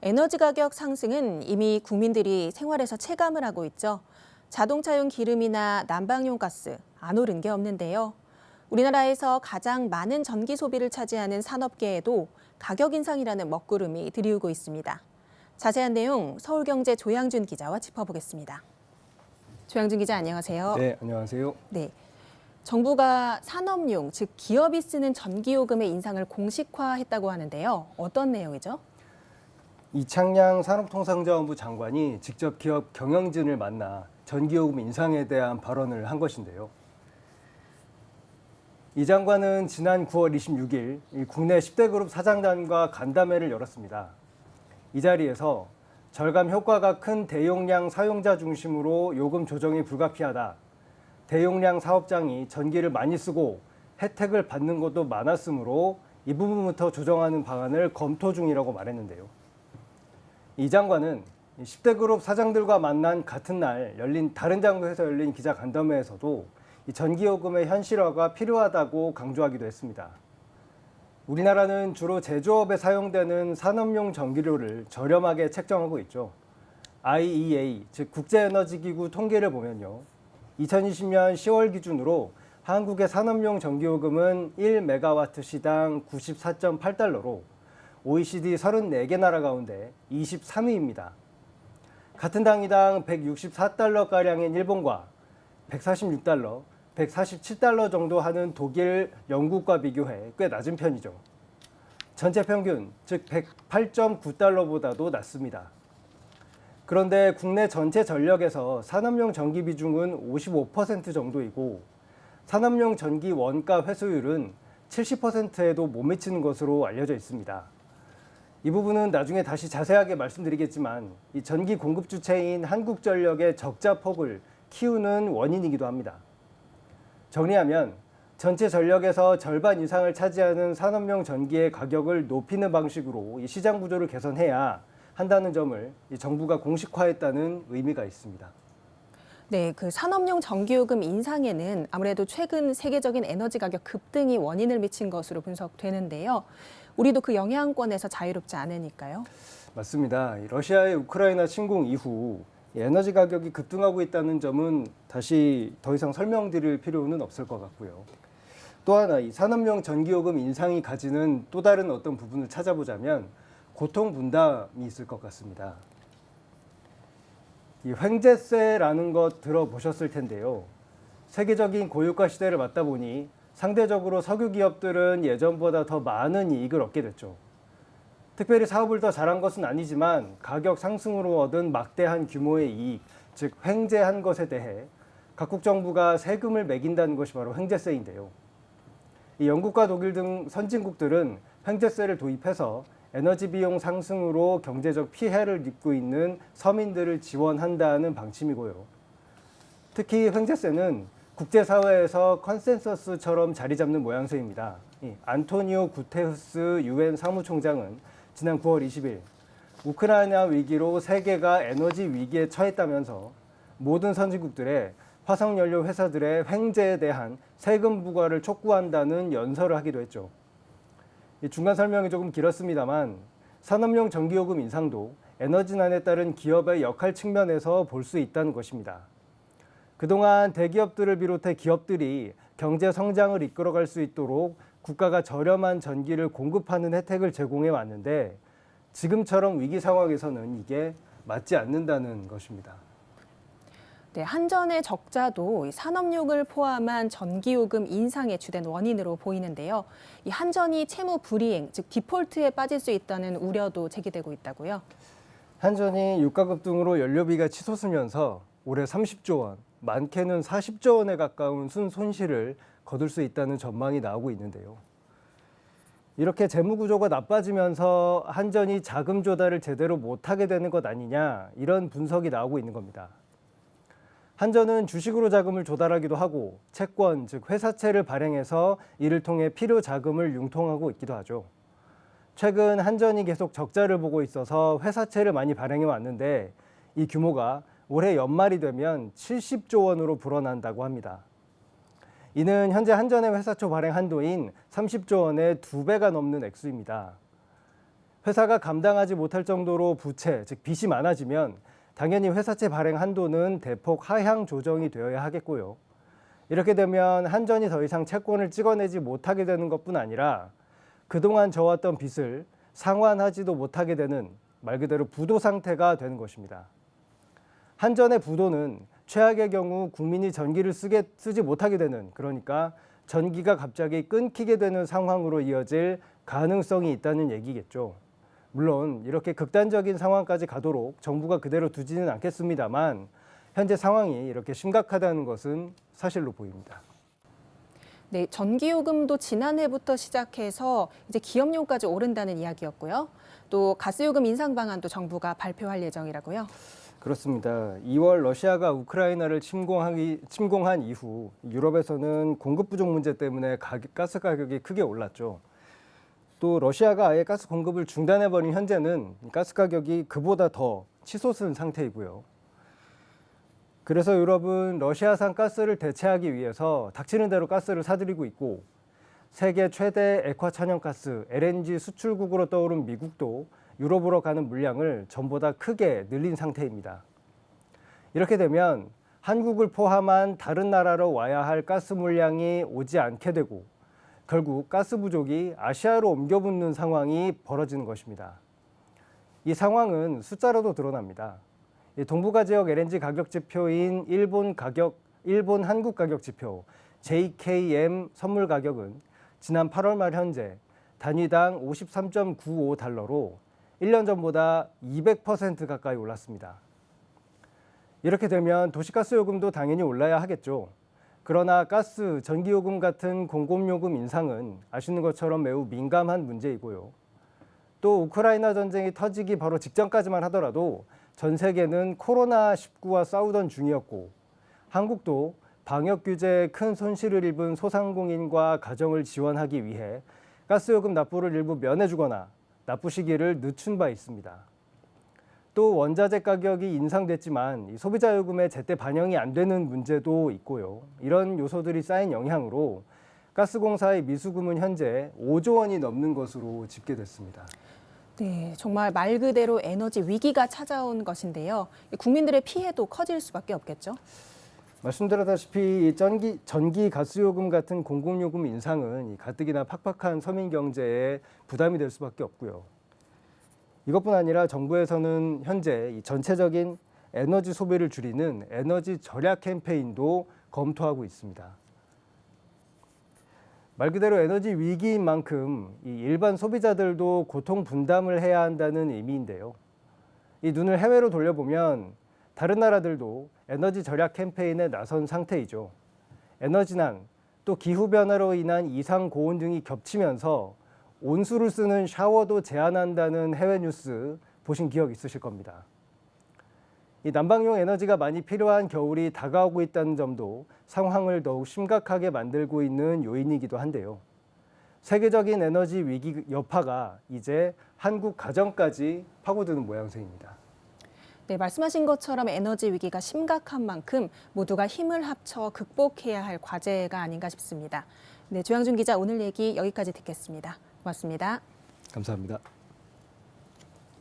에너지 가격 상승은 이미 국민들이 생활에서 체감을 하고 있죠. 자동차용 기름이나 난방용 가스, 안 오른 게 없는데요. 우리나라에서 가장 많은 전기 소비를 차지하는 산업계에도 가격 인상이라는 먹구름이 들이우고 있습니다. 자세한 내용 서울경제 조양준 기자와 짚어보겠습니다. 조양준 기자, 안녕하세요. 네, 안녕하세요. 네. 정부가 산업용, 즉 기업이 쓰는 전기요금의 인상을 공식화했다고 하는데요. 어떤 내용이죠? 이창양 산업통상자원부 장관이 직접 기업 경영진을 만나 전기요금 인상에 대한 발언을 한 것인데요. 이 장관은 지난 9월 26일 국내 10대 그룹 사장단과 간담회를 열었습니다. 이 자리에서 절감 효과가 큰 대용량 사용자 중심으로 요금 조정이 불가피하다. 대용량 사업장이 전기를 많이 쓰고 혜택을 받는 것도 많았으므로 이 부분부터 조정하는 방안을 검토 중이라고 말했는데요. 이 장관은 10대 그룹 사장들과 만난 같은 날 다른 장소에서 열린 기자 간담회에서도 이 전기요금의 현실화가 필요하다고 강조하기도 했습니다. 우리나라는 주로 제조업에 사용되는 산업용 전기료를 저렴하게 책정하고 있죠. IEA, 즉 국제에너지기구 통계를 보면요. 2020년 10월 기준으로 한국의 산업용 전기요금은 1메가와트 시당 94.8달러로 OECD 34개 나라 가운데 23위입니다. 같은 단위당 164달러가량인 일본과 146달러, 147달러 정도 하는 독일, 영국과 비교해 꽤 낮은 편이죠. 전체 평균, 즉 108.9달러보다도 낮습니다. 그런데 국내 전체 전력에서 산업용 전기 비중은 55% 정도이고 산업용 전기 원가 회수율은 70%에도 못 미치는 것으로 알려져 있습니다. 이 부분은 나중에 다시 자세하게 말씀드리겠지만 이 전기 공급 주체인 한국전력의 적자 폭을 키우는 원인이기도 합니다. 정리하면 전체 전력에서 절반 이상을 차지하는 산업용 전기의 가격을 높이는 방식으로 이 시장 구조를 개선해야 한다는 점을 이 정부가 공식화했다는 의미가 있습니다. 네, 그 산업용 전기요금 인상에는 아무래도 최근 세계적인 에너지 가격 급등이 원인을 미친 것으로 분석되는데요. 우리도 그 영향권에서 자유롭지 않으니까요. 맞습니다. 러시아의 우크라이나 침공 이후 에너지 가격이 급등하고 있다는 점은 다시 더 이상 설명드릴 필요는 없을 것 같고요. 또 하나 이 산업용 전기요금 인상이 가지는 또 다른 어떤 부분을 찾아보자면 고통 분담이 있을 것 같습니다. 이 횡재세라는 것 들어보셨을 텐데요. 세계적인 고유가 시대를 맞다 보니 상대적으로 석유 기업들은 예전보다 더 많은 이익을 얻게 됐죠. 특별히 사업을 더 잘한 것은 아니지만 가격 상승으로 얻은 막대한 규모의 이익, 즉 횡재한 것에 대해 각국 정부가 세금을 매긴다는 것이 바로 횡재세인데요. 이 영국과 독일 등 선진국들은 횡재세를 도입해서 에너지 비용 상승으로 경제적 피해를 입고 있는 서민들을 지원한다는 방침이고요. 특히 횡재세는 국제사회에서 컨센서스처럼 자리 잡는 모양새입니다. 안토니오 구테우스 유엔 사무총장은 지난 9월 20일 우크라이나 위기로 세계가 에너지 위기에 처했다면서 모든 선진국들의 화석연료 회사들의 횡재에 대한 세금 부과를 촉구한다는 연설을 하기도 했죠. 중간 설명이 조금 길었습니다만 산업용 전기요금 인상도 에너지난에 따른 기업의 역할 측면에서 볼 수 있다는 것입니다. 그동안 대기업들을 비롯해 기업들이 경제 성장을 이끌어갈 수 있도록 국가가 저렴한 전기를 공급하는 혜택을 제공해 왔는데 지금처럼 위기 상황에서는 이게 맞지 않는다는 것입니다. 네, 한전의 적자도 산업용을 포함한 전기요금 인상의 주된 원인으로 보이는데요. 이 한전이 채무 불이행, 즉 디폴트에 빠질 수 있다는 우려도 제기되고 있다고요. 한전이 유가급 등으로 연료비가 치솟으면서 올해 30조 원, 많게는 40조 원에 가까운 순손실을 거둘 수 있다는 전망이 나오고 있는데요. 이렇게 재무 구조가 나빠지면서 한전이 자금 조달을 제대로 못하게 되는 것 아니냐, 이런 분석이 나오고 있는 겁니다. 한전은 주식으로 자금을 조달하기도 하고 채권, 즉 회사채를 발행해서 이를 통해 필요 자금을 융통하고 있기도 하죠. 최근 한전이 계속 적자를 보고 있어서 회사채를 많이 발행해 왔는데 이 규모가 올해 연말이 되면 70조 원으로 불어난다고 합니다. 이는 현재 한전의 회사초 발행 한도인 30조 원의 2배가 넘는 액수입니다. 회사가 감당하지 못할 정도로 부채, 즉 빚이 많아지면 당연히 회사채 발행 한도는 대폭 하향 조정이 되어야 하겠고요. 이렇게 되면 한전이 더 이상 채권을 찍어내지 못하게 되는 것뿐 아니라 그동안 져왔던 빚을 상환하지도 못하게 되는 말 그대로 부도 상태가 되는 것입니다. 한전의 부도는 최악의 경우 국민이 전기를 쓰지 못하게 되는, 그러니까 전기가 갑자기 끊기게 되는 상황으로 이어질 가능성이 있다는 얘기겠죠. 물론 이렇게 극단적인 상황까지 가도록 정부가 그대로 두지는 않겠습니다만 현재 상황이 이렇게 심각하다는 것은 사실로 보입니다. 네, 전기요금도 지난해부터 시작해서 이제 기업용까지 오른다는 이야기였고요. 또 가스요금 인상 방안도 정부가 발표할 예정이라고요. 그렇습니다. 2월 러시아가 우크라이나를 침공한 이후 유럽에서는 공급 부족 문제 때문에 가스 가격이 크게 올랐죠. 또 러시아가 아예 가스 공급을 중단해버린 현재는 가스 가격이 그보다 더 치솟은 상태이고요. 그래서 유럽은 러시아산 가스를 대체하기 위해서 닥치는 대로 가스를 사들이고 있고 세계 최대 액화 천연가스 LNG 수출국으로 떠오른 미국도 유럽으로 가는 물량을 전보다 크게 늘린 상태입니다. 이렇게 되면 한국을 포함한 다른 나라로 와야 할 가스 물량이 오지 않게 되고 결국 가스 부족이 아시아로 옮겨붙는 상황이 벌어지는 것입니다. 이 상황은 숫자로도 드러납니다. 동북아 지역 LNG 가격 지표인 일본 한국 가격 지표 JKM 선물 가격은 지난 8월 말 현재 단위당 53.95달러로 1년 전보다 200% 가까이 올랐습니다. 이렇게 되면 도시가스 요금도 당연히 올라야 하겠죠. 그러나 가스, 전기요금 같은 공공요금 인상은 아시는 것처럼 매우 민감한 문제이고요. 또 우크라이나 전쟁이 터지기 바로 직전까지만 하더라도 전 세계는 코로나19와 싸우던 중이었고 한국도 방역 규제에 큰 손실을 입은 소상공인과 가정을 지원하기 위해 가스요금 납부를 일부 면해주거나 납부 시기를 늦춘 바 있습니다. 또 원자재 가격이 인상됐지만 소비자 요금에 제때 반영이 안 되는 문제도 있고요. 이런 요소들이 쌓인 영향으로 가스공사의 미수금은 현재 5조 원이 넘는 것으로 집계됐습니다. 네, 정말 말 그대로 에너지 위기가 찾아온 것인데요. 국민들의 피해도 커질 수밖에 없겠죠. 말씀드렸다시피 전기 가스요금 같은 공공요금 인상은 가뜩이나 팍팍한 서민 경제에 부담이 될 수밖에 없고요. 이것뿐 아니라 정부에서는 현재 전체적인 에너지 소비를 줄이는 에너지 절약 캠페인도 검토하고 있습니다. 말 그대로 에너지 위기인 만큼 일반 소비자들도 고통 분담을 해야 한다는 의미인데요. 이 눈을 해외로 돌려보면 다른 나라들도 에너지 절약 캠페인에 나선 상태이죠. 에너지난, 또 기후변화로 인한 이상 고온 등이 겹치면서 온수를 쓰는 샤워도 제한한다는 해외 뉴스 보신 기억 있으실 겁니다. 이 난방용 에너지가 많이 필요한 겨울이 다가오고 있다는 점도 상황을 더욱 심각하게 만들고 있는 요인이기도 한데요. 세계적인 에너지 위기 여파가 이제 한국 가정까지 파고드는 모양새입니다. 네, 말씀하신 것처럼 에너지 위기가 심각한 만큼 모두가 힘을 합쳐 극복해야 할 과제가 아닌가 싶습니다. 네, 조양준 기자 오늘 얘기 여기까지 듣겠습니다. 고맙습니다. 감사합니다.